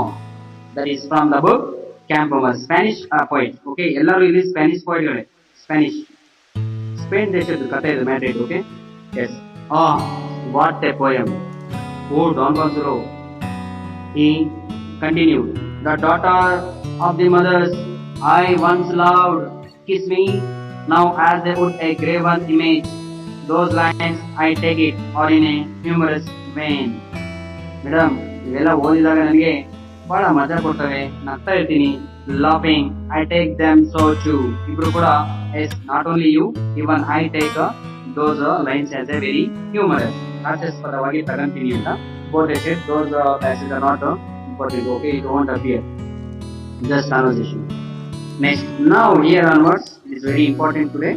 That is from the book Campoamor, Spanish poet. Okay, ಎಲ್ಲರೂ ಇಲ್ಲಿ ಸ್ಪ್ಯಾನಿಷ್ ಪೋಯಟ್ಗಳೇ. ಸ್ಪೇನ್ ದೇಶದ ಕಥೆ ಇದು ಮ್ಯಾಟ್ರೇಟ್. Okay, yes. What a poem. Oh Don Gonzalo. He continued, the daughter of the mothers I once loved, kiss me now as they would a graven image. Those lines I take it or in a humorous vein. Madam, ಇವೆಲ್ಲ ಓದಿದಾಗ ನನಗೆ ಬಹಳ ಮಜಾ ಕೊಡ್ತವೆ, ನಗ್ತಾ ಇರ್ತೀನಿ. Laughing, I take them so too. ಇಬ್ರು ಕೂಡ, yes, not only you, even I take those lines as a very humorous. ಹಾಸ್ಯಾಸ್ಪದವಾಗಿ ತಗೊಂತೀನಿ ಅಂತ. Both they said those passages are not important. Okay, it won't appear. Just conversation. Next, now here onwards is very important today.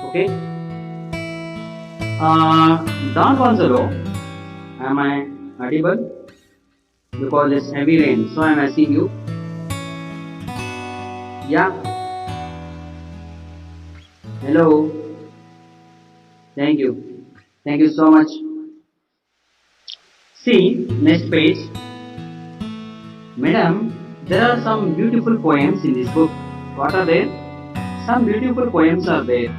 Okay. Don Gonzalo, am I audible? Because it's heavy rain, so I'm asking you. Yeah. Hello. Thank you. Thank you so much. See, next page. Madam, there are some beautiful poems in this book. What are there? Some beautiful poems are there.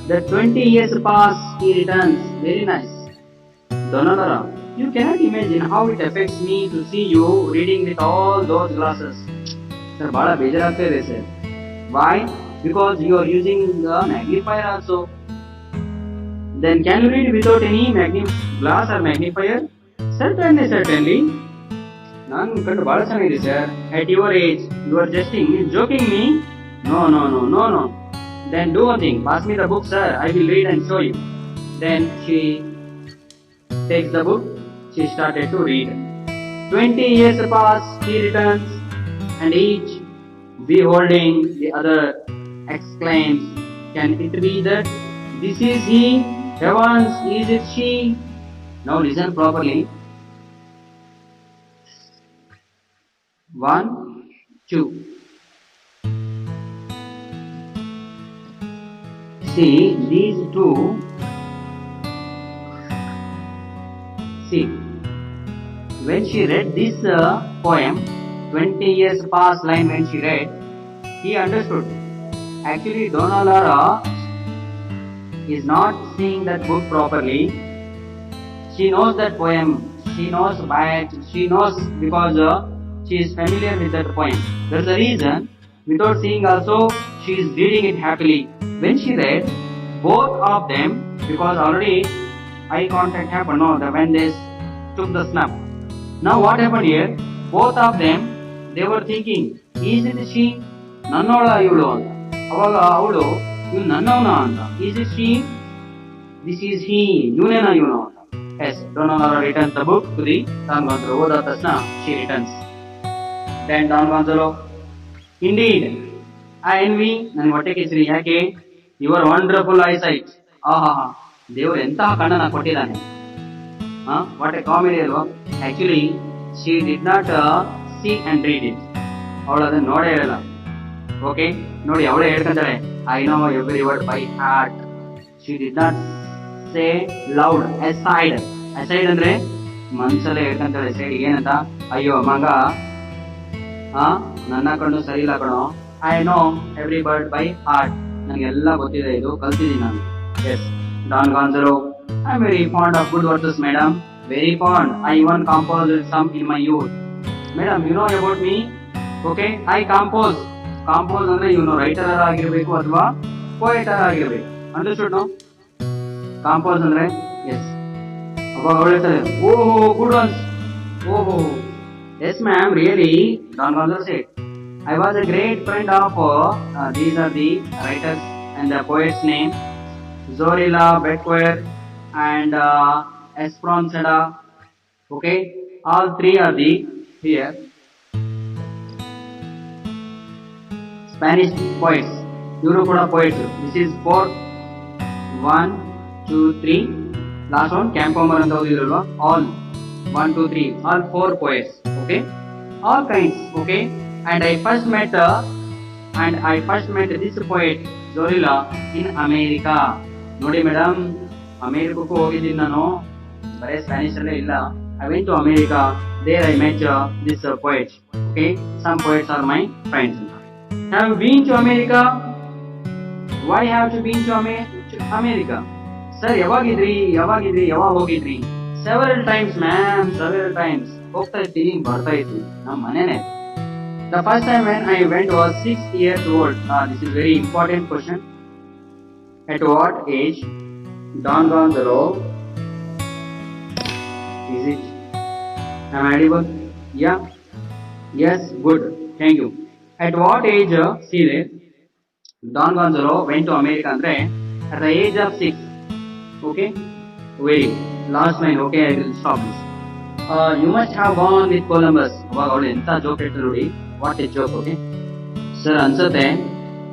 The 20 years pass, he returns. Very nice. Donna Lara, you cannot imagine how it affects me to see you reading with all those glasses. Sir, bada bejaragta ide sir. Why? Because you are using the magnifier also. Then can you read without any glass or magnifier? Certainly. ನಾನು ಕಂಡು ಬಹಳ ಚೆನ್ನಾಗಿದೆ sir. At your age, you are joking me? No. Then do one thing. Pass me the book, sir. I will read and show you. Then she takes the book. She started to read. 20 years pass. He returns, and each, beholding the other, exclaims, "Can it be that this is he? Heavens, is it she?" Now listen properly. 1, 2. See, these two. See, when she read this poem, 20 years past line when she read, he understood. Actually, Donna Lara is not seeing that book properly. She knows that poem. She knows by it. She knows because she is familiar with that poem. That's the reason. Without seeing also, she is reading it happily. When she read, both of them, because already eye contact happened, no, when they took the snap. Now what happened here? Both of them, they were thinking, is it she? Nannola ivulu anta. Avaga avulu, ivu nannavna anta. Is it she? This is he. Yunena ivunu anta. Yes, Donna Lara returns the book to the Don Gonzalo. Oda tasna, she returns. Then Don Gonzalo, indeed, I envy ನನ್ನ ಹೊಟ್ಟೆ ಕಿಚ್ಚರಿ. ಯಾಕೆ? Your wonderful eye sight. ದೇವರು ಎಂತಹ ಕಣ್ಣನ್ನ ಕೊಟ್ಟಿದ್ದಾನೆ. What a comedy ಅಲ್ವಾ? Actually she did not see and read it. ಅವಳು ಅದನ್ನ ನೋಡೇ ಇರಲ್ಲ. ಓಕೆ, ನೋಡಿ ಅವಳೇ ಹೇಳ್ಕೊಂತಾಳೆ, I know every word by heart. She did not say loud. Aside ಅಂದ್ರೆ ಮನ್ಸಲ್ಲೇ ಹೇಳ್ಕೊಂತಾಳೆ. ಸೈಡ್ ಏನಂತ? ಅಯ್ಯೋ ಮಗ, ನನ್ನ ಕಣ್ಣು ಸರಿ ಇಲ್ಲ ಕಣೋ. I know every word by heart. ನನಗೆಲ್ಲ ಗೊತ್ತಿದೆ, ಇದು ಕಲ್ತಿದ್ದೀನಿ ನಾನು. Yes, Don Gonzalo, I am very fond of good verses madam. Very fond. I even compose some in my youth. Madam, you know about me. Okay, I compose ಅಂದ್ರೆ ಇವನು writer ಆಗಿರ್ಬೇಕು ಅಥವಾ poetry ಆಗಿರ್ಬೇಕು. Understood no? ಕಂಪೋಸ್ ಅಂದ್ರೆ yes, ಅವಾಗ ಅವಳು ಹೇಳ್ತಾರೆ, oho good ones, oho yes ma'am really. Don Gonzalo said, I was a great friend of these are the writers and the poets name, Zorilla, Betquer and Esperanzada. Okay, all three are the here Spanish poets. Iವರು ಕೂಡ poets. This is 4, 1, 2, 3. Last one Campomer ಅಂತ ಓದಿದ್ರಲ್ವಾ, all 1, 2, 3, all 4 poets. Okay, all kinds. Okay, and I first met this poet Zorilla in America. ನೋಡಿ madam, ಅಮೇರಿಕಕ್ಕೂ ಹೋಗಿದ್ದೀನಿ ನಾನು, ಬರೇ Spanish ಅಲ್ಲೇ ಇಲ್ಲ. I went to America. There I met this poet. Okay, some poets are my friends. Have you been to America? Why have you been to America? Sir, ಯಾವಾಗಿದ್ರಿ, ಯಾವಾಗ ಹೋಗಿದ್ರಿ? Several times ma'am, several times. ಹೋಗ್ತಾ ಇರ್ತೀನಿ, ಬರ್ತಾ ಇರ್ತೀನಿ, ನಮ್ಮ ಮನೆನೇ. The first time when I went was 6 years old. This is very important question. At what age Don Gonzalo, is it, am I audible? Yeah, yes, good, thank you. At what age see there Don Gonzalo went to America andre at the age of 6. Okay, wait, last line. Okay, I will stop this. You must have gone with Columbus. ಅವಾಗ ಅವಳು ಎಂತ joke ಹೇಳ್ತಾರೆ ನೋಡಿ, what A joke. Okay sir, ಅನ್ಸುತ್ತೆ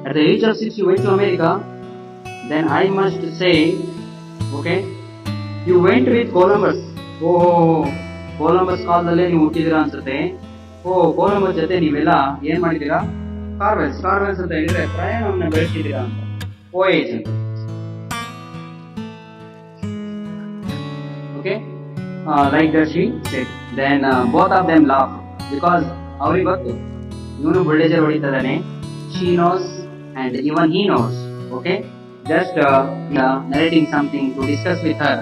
at the age of 6 you went to America. Then I must say, okay, you went with Columbus. Columbus ಕಾಲದಲ್ಲೇ ನೀವು ಹುಟ್ಟಿದಿರಾ ಅನ್ಸುತ್ತೆ. Columbus ಜೊತೆ ನೀವೆಲ್ಲ ಏನ್ ಮಾಡಿದೀರಾ, ಕಾರ್ವೆಲ್ಸ್ ಅಂತ ಹೇಳಿದ್ರೆ ಪ್ರಯಾಣವನ್ನ ಬೆಳೆಸಿದೀರಾ ಅಂತ, ಓಯೇಜ್ ಅಂತ. Okay, like that she said. Then both of them laugh because ಅವ್ರಿಗೆ ಗೊತ್ತು ಇವನು bulldozer ಹೊಡಿತದಾನೆ. She knows and even he knows. Okay, just narrating something to discuss with her.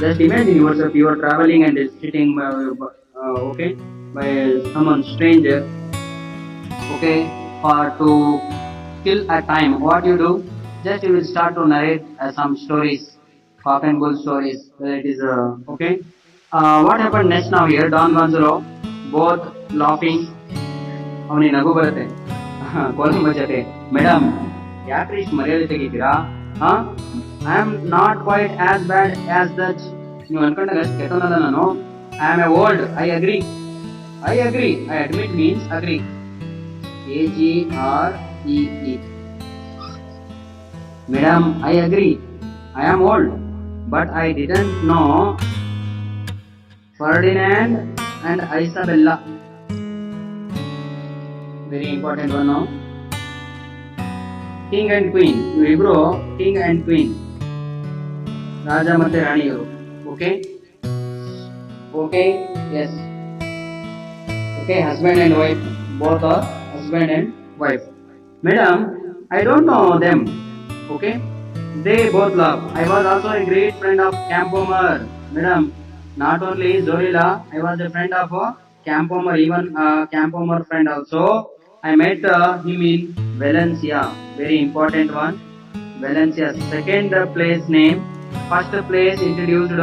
Just imagine yourself, you are traveling and sitting okay, by someone stranger, okay, for to kill a time. What you do, just you will start to narrate some stories, cock and bull stories. It is okay. What happened next now here? Don Gonzalo both laughing. ಅವನಿಗೆ ನಗು ಬರುತ್ತೆ. Columbus ಜೊತೆ, madam ಯಾಕ್ರಿ ಇಷ್ಟು ಮರ್ಯಾದೆ ತೆಗಿತೀರಾ, I am not quite as bad as that. ನೀವು ಅನ್ಕೊಂಡಾಗ ಅಷ್ಟು ಕೆಟ್ಟನಲ್ಲ ನಾನು. I am a old, I agree, I admit means agree, AGREE. Madam I agree, I am old, but I didn't know Ferdinand and Isabella. Very important one ನಾವು. King and queen, ಇವರಿಬ್ರು king and queen, ರಾಜ ಮತ್ತೆ ರಾಣಿಯವರು. Okay okay yes okay, husband and wife, both are husband and wife. Madam, I don't know them. Okay, they both love. I was also a great friend of Campomer. Madam, not only Zorilla, I was a friend of Campomer, even Campomer friend also. I met him in Valencia. Very important one, Valencia. Second place name, first place introduced,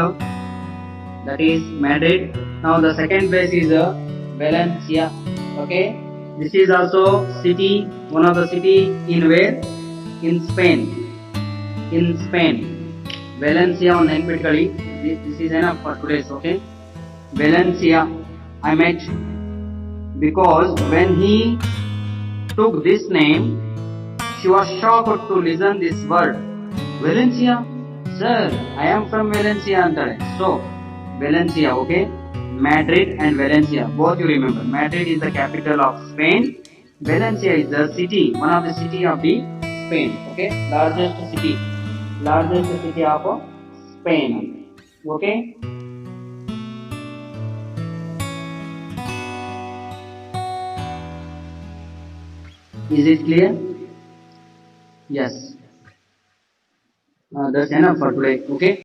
that is Madrid. Now the second place is Valencia. Okay, this is also city, one of the city in where, in Spain. In Spain, Valencia on neನ್ಪಿಟ್ಕೊಳ್ಳಿ. This is enough for today's. Okay, Valencia I met, because when he took this name, she was shocked to listen this word Valencia. Sir, I am from Valencia antare. So Valencia, okay, Madrid and Valencia, both you remember. Madrid is the capital of Spain. Valencia is the city, one of the city of the Spain. Okay, largest city of Spain. Okay, is it clear? Yes, that's enough for today. Okay.